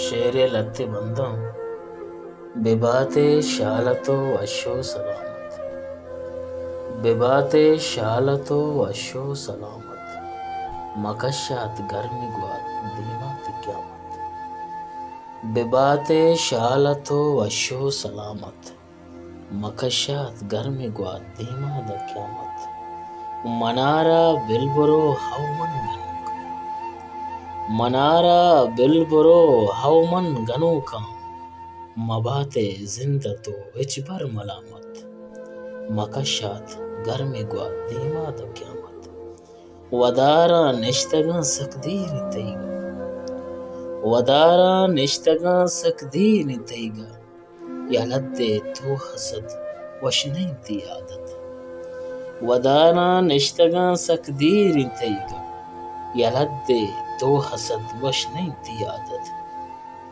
شیر لتی بندم ببات شالتو اشو سلامت، ببات شالتو اشو سلامت، مکشات گرمی گواد دیمات قیامت، ببات شالتو اشو سلامت، مکشات گرمی گواد دیمات قیامت، منارا بلبرو ہومن گنوک، منارا بلبرو ہومن گنوکا، مبات زندہ تو اچبر ملامت، مکشات گرمی گواد دیمات قیامت، ودارا نشتگان سکدیر تیگا، ودارا نشتگان سکدیر تیگا، یلد تو حسد وشنین تی عادت، ودارا نشتگان سکدیر تیگا، یلد تو حسد وشنین تی عادت،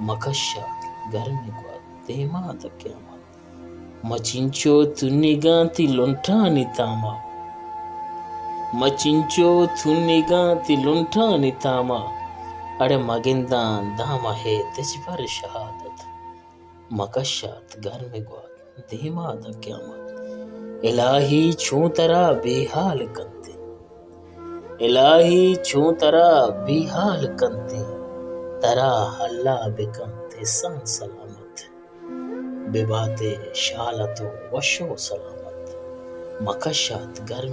مکشات گرمی گواد دیمات قیامت، مچنچو تنگان تی لنٹانی تاما، مچنچو تنگان تی لنٹانی تاما، اڑے مگندان داما ہے تجبر شہادت، مکشات گرمی گواد دیمات قیامت، الہی چون ترا بے حال کنتے، الہی چون ترا بے حال کنتے، ترا اللہ بکنتے سان سلامت، ببات شالتو وشو سلامت، مکشات گرمی